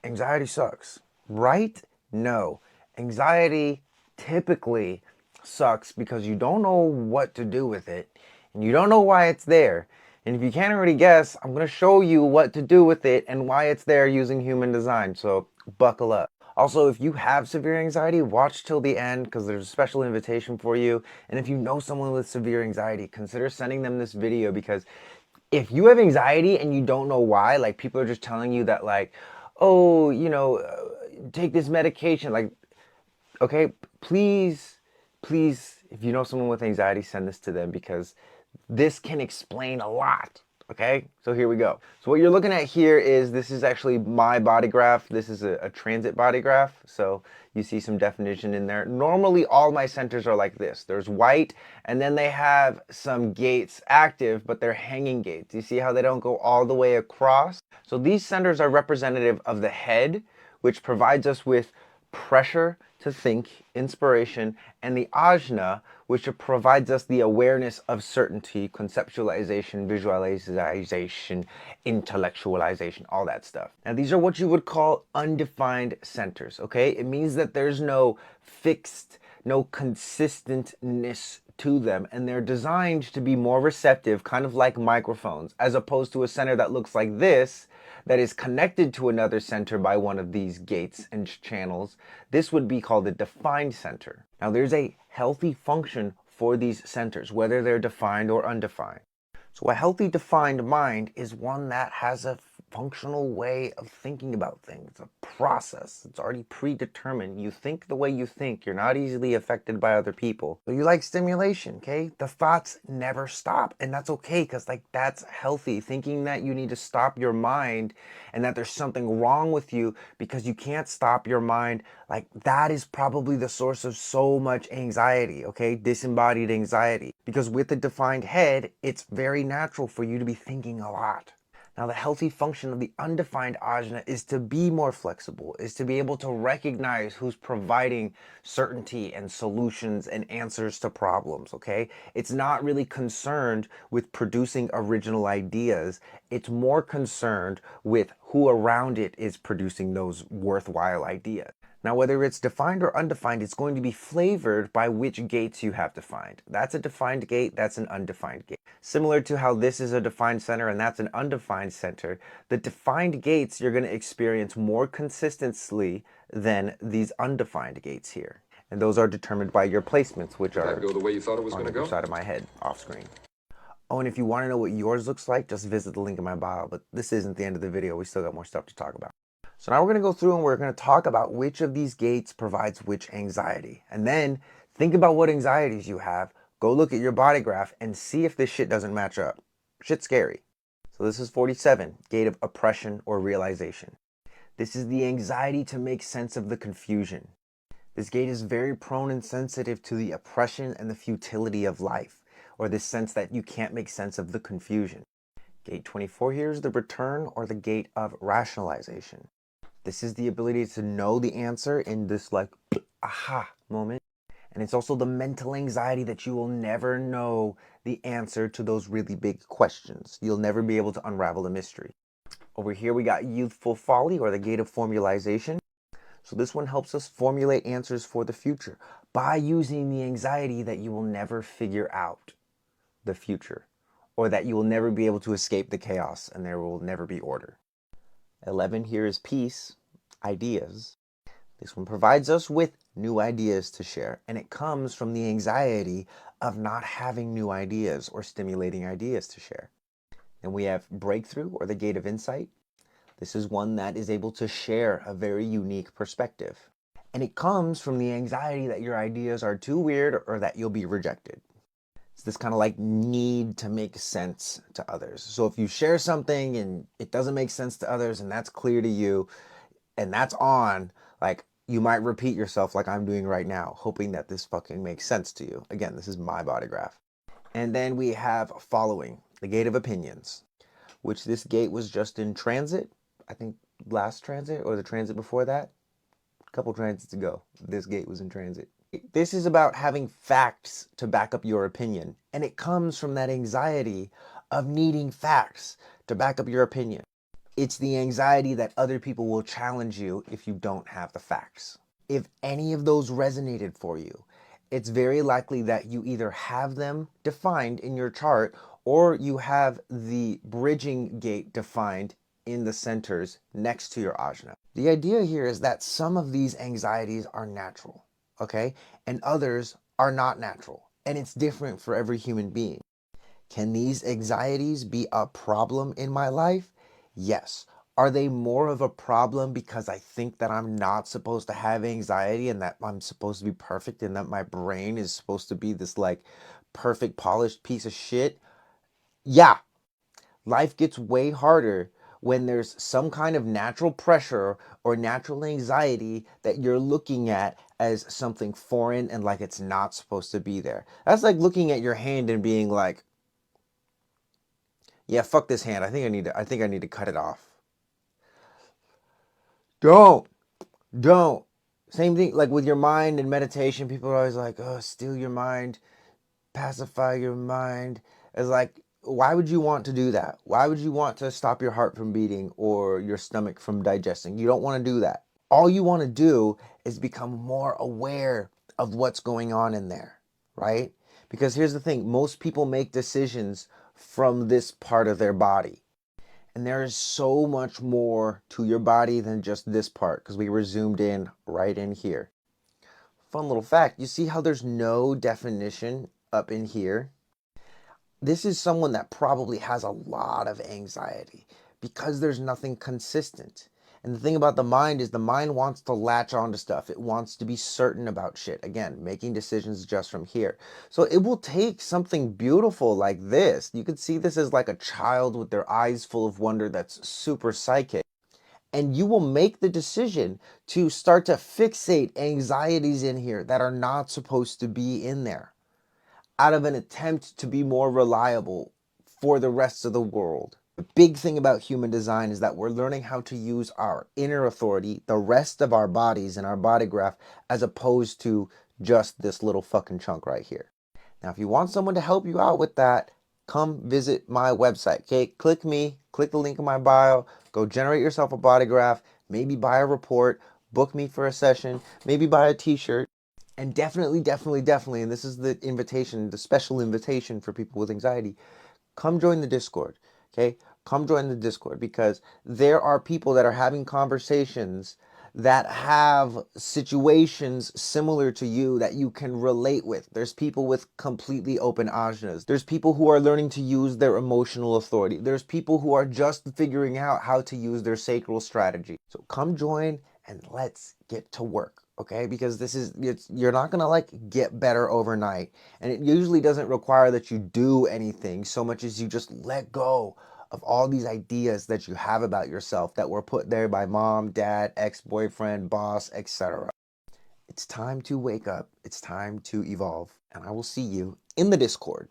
anxiety sucks, right? No. Anxiety typically sucks because you don't know what to do with it and you don't know why it's there. And if you can't already guess, I'm going to show you what to do with it and why it's there using human design. So buckle up. Also, if you have severe anxiety, watch till the end because there's a special invitation for you. And if you know someone with severe anxiety, consider sending them this video because if you have anxiety and you don't know why, like people are just telling you that, like, oh, take this medication, like, okay, please, if you know someone with anxiety, send this to them because this can explain a lot. Okay, so here we go. So what you're looking at here is, this is actually my body graph. This is a transit body graph. So you see some definition in there. Normally all my centers are like this. There's white and then they have some gates active, but they're hanging gates. You see how they don't go all the way across? So these centers are representative of the head, which provides us with pressure to think, inspiration, and the ajna, which provides us the awareness of certainty, conceptualization, visualization, intellectualization, all that stuff. Now, these are what you would call undefined centers, okay? It means that there's no fixed, no consistentness to them, and they're designed to be more receptive, kind of like microphones, as opposed to a center that looks like this, that is connected to another center by one of these gates and channels. This would be called a defined center. Now, there's a healthy function for these centers, whether they're defined or undefined. So a healthy defined mind is one that has a functional way of thinking about things, a process. It's already predetermined. You think the way you think. You're not easily affected by other people. So you like stimulation, okay? The thoughts never stop, and that's okay because like that's healthy. Thinking that you need to stop your mind and that there's something wrong with you because you can't stop your mind, like that is probably the source of so much anxiety, okay? Disembodied anxiety. Because with a defined head, it's very natural for you to be thinking a lot. Now, the healthy function of the undefined ajna is to be more flexible, is to be able to recognize who's providing certainty and solutions and answers to problems, okay? It's not really concerned with producing original ideas. It's more concerned with who around it is producing those worthwhile ideas. Now, whether it's defined or undefined, it's going to be flavored by which gates you have defined. That's a defined gate, that's an undefined gate. Similar to how this is a defined center and that's an undefined center, the defined gates you're going to experience more consistently than these undefined gates here. And those are determined by your placements, which are Did that go the way you thought it was on going to either go? side of my head, off screen. Oh, and if you want to know what yours looks like, just visit the link in my bio. But this isn't the end of the video. We still got more stuff to talk about. So now we're going to go through and we're going to talk about which of these gates provides which anxiety. And then think about what anxieties you have. Go look at your body graph and see if this shit doesn't match up. Shit's scary. So this is 47, gate of oppression or realization. This is the anxiety to make sense of the confusion. This gate is very prone and sensitive to the oppression and the futility of life, or this sense that you can't make sense of the confusion. Gate 24 here is the return or the gate of rationalization. This is the ability to know the answer in this like aha moment. And it's also the mental anxiety that you will never know the answer to those really big questions. You'll never be able to unravel the mystery. Over here we got youthful folly or the gate of formalization. So this one helps us formulate answers for the future by using the anxiety that you will never figure out the future, or that you will never be able to escape the chaos and there will never be order. 11 here is peace, ideas. This one provides us with new ideas to share, and it comes from the anxiety of not having new ideas or stimulating ideas to share. And we have breakthrough or the gate of insight. This is one that is able to share a very unique perspective. And it comes from the anxiety that your ideas are too weird or that you'll be rejected. It's this kind of like need to make sense to others. So if you share something and it doesn't make sense to others and that's clear to you and that's on, like you might repeat yourself like I'm doing right now, hoping that this fucking makes sense to you. Again, this is my body graph. And then we have following, the gate of opinions, which this gate was just in transit. I think last transit or the transit before that, a couple transits ago, this gate was in transit. This is about having facts to back up your opinion. And it comes from that anxiety of needing facts to back up your opinion. It's the anxiety that other people will challenge you if you don't have the facts. If any of those resonated for you, it's very likely that you either have them defined in your chart or you have the bridging gate defined in the centers next to your ajna. The idea here is that some of these anxieties are natural, okay? And others are not natural. And it's different for every human being. Can these anxieties be a problem in my life? Yes. Are they more of a problem because I think that I'm not supposed to have anxiety and that I'm supposed to be perfect and that my brain is supposed to be this like perfect polished piece of shit? Yeah. Life gets way harder when there's some kind of natural pressure or natural anxiety that you're looking at as something foreign and like it's not supposed to be there. That's like looking at your hand and being like, yeah, fuck this hand. I think I need to cut it off. Don't. Don't. Same thing like with your mind and meditation. People are always like, "Oh, steal your mind, pacify your mind." It's like, why would you want to do that? Why would you want to stop your heart from beating or your stomach from digesting? You don't want to do that. All you want to do is become more aware of what's going on in there, right? Because here's the thing, most people make decisions from this part of their body. And there is so much more to your body than just this part because we were zoomed in right in here. Fun little fact, you see how there's no definition up in here? This is someone that probably has a lot of anxiety because there's nothing consistent. And the thing about the mind is the mind wants to latch onto stuff. It wants to be certain about shit. Again, making decisions just from here. So it will take something beautiful like this. You could see this as like a child with their eyes full of wonder that's super psychic. And you will make the decision to start to fixate anxieties in here that are not supposed to be in there out of an attempt to be more reliable for the rest of the world. The big thing about human design is that we're learning how to use our inner authority, the rest of our bodies and our body graph, as opposed to just this little fucking chunk right here. Now, if you want someone to help you out with that, come visit my website. Okay, click me, click the link in my bio, go generate yourself a body graph, maybe buy a report, book me for a session, maybe buy a t-shirt. And definitely, and this is the invitation, the special invitation for people with anxiety, come join the Discord, okay? Come join the Discord because there are people that are having conversations that have situations similar to you that you can relate with. There's people with completely open ajnas. There's people who are learning to use their emotional authority. There's people who are just figuring out how to use their sacral strategy. So come join and let's get to work, okay? Because you're not gonna like get better overnight. And it usually doesn't require that you do anything so much as you just let go of all these ideas that you have about yourself that were put there by mom, dad, ex-boyfriend, boss, etc. It's time to wake up. It's time to evolve. And I will see you in the Discord.